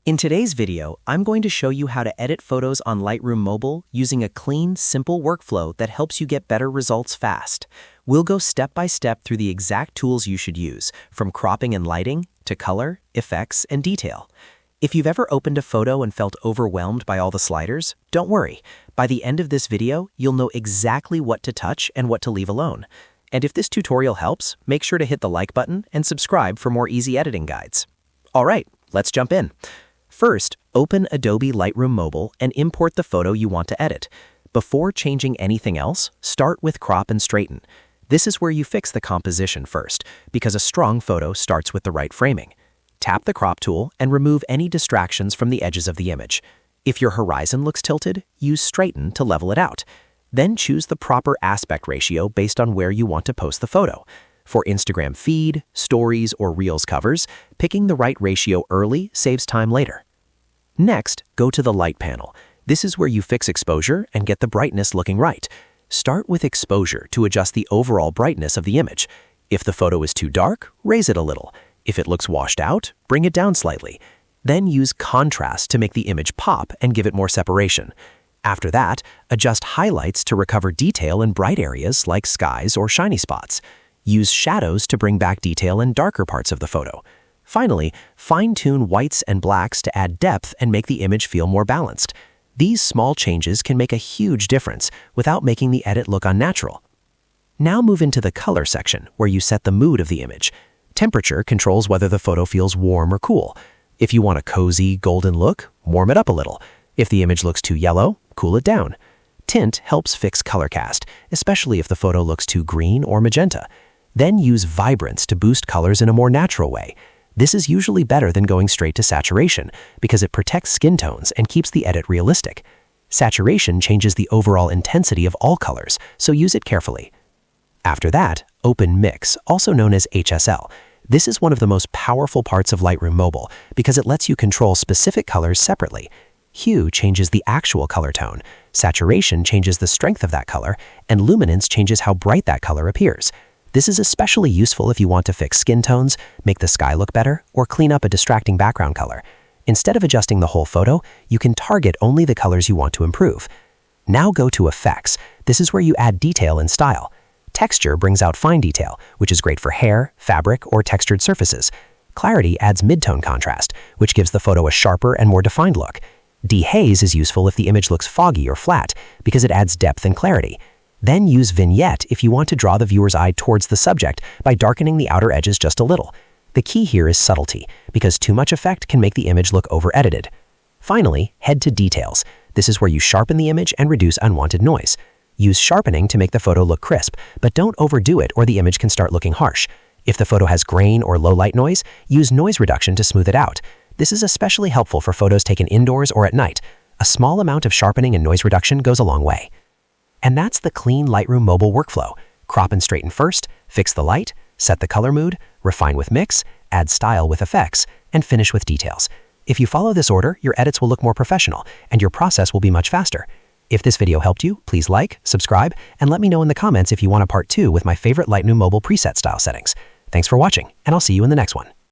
In today's video, I'm going to show you how to edit photos on Lightroom Mobile using a clean, simple workflow that helps you get better results fast. We'll go step by step through the exact tools you should use, from cropping and lighting to color, effects, and detail. If you've ever opened a photo and felt overwhelmed by all the sliders, don't worry. By the end of this video, you'll know exactly what to touch and what to leave alone. And if this tutorial helps, make sure to hit the like button and subscribe for more easy editing guides. All right, let's jump in. First, open Adobe Lightroom Mobile and import the photo you want to edit. Before changing anything else, start with crop and straighten. This is where you fix the composition first, because a strong photo starts with the right framing. Tap the crop tool and remove any distractions from the edges of the image. If your horizon looks tilted, use straighten to level it out. Then choose the proper aspect ratio based on where you want to post the photo. For Instagram feed, stories, or Reels covers, picking the right ratio early saves time later. Next, go to the light panel. This is where you fix exposure and get the brightness looking right. Start with exposure to adjust the overall brightness of the image. If the photo is too dark, raise it a little. If it looks washed out, bring it down slightly. Then use contrast to make the image pop and give it more separation. After that, adjust highlights to recover detail in bright areas like skies or shiny spots. Use shadows to bring back detail in darker parts of the photo. Finally, fine-tune whites and blacks to add depth and make the image feel more balanced. These small changes can make a huge difference without making the edit look unnatural. Now move into the color section, where you set the mood of the image. Temperature controls whether the photo feels warm or cool. If you want a cozy, golden look, warm it up a little. If the image looks too yellow, cool it down. Tint helps fix color cast, especially if the photo looks too green or magenta. Then use vibrance to boost colors in a more natural way. This is usually better than going straight to saturation because it protects skin tones and keeps the edit realistic. Saturation changes the overall intensity of all colors, so use it carefully. After that, open Mix, also known as HSL. This is one of the most powerful parts of Lightroom Mobile because it lets you control specific colors separately. Hue changes the actual color tone, saturation changes the strength of that color, and luminance changes how bright that color appears. This is especially useful if you want to fix skin tones, make the sky look better, or clean up a distracting background color. Instead of adjusting the whole photo, you can target only the colors you want to improve. Now go to Effects. This is where you add detail and style. Texture brings out fine detail, which is great for hair, fabric, or textured surfaces. Clarity adds midtone contrast, which gives the photo a sharper and more defined look. Dehaze is useful if the image looks foggy or flat, because it adds depth and clarity. Then use Vignette if you want to draw the viewer's eye towards the subject by darkening the outer edges just a little. The key here is subtlety, because too much effect can make the image look over-edited. Finally, head to Details. This is where you sharpen the image and reduce unwanted noise. Use Sharpening to make the photo look crisp, but don't overdo it or the image can start looking harsh. If the photo has grain or low light noise, use Noise Reduction to smooth it out. This is especially helpful for photos taken indoors or at night. A small amount of sharpening and noise reduction goes a long way. And that's the clean Lightroom Mobile workflow. Crop and straighten first, fix the light, set the color mood, refine with Mix, add style with effects, and finish with details. If you follow this order, your edits will look more professional, and your process will be much faster. If this video helped you, please like, subscribe, and let me know in the comments if you want a part 2 with my favorite Lightroom Mobile preset style settings. Thanks for watching, and I'll see you in the next one.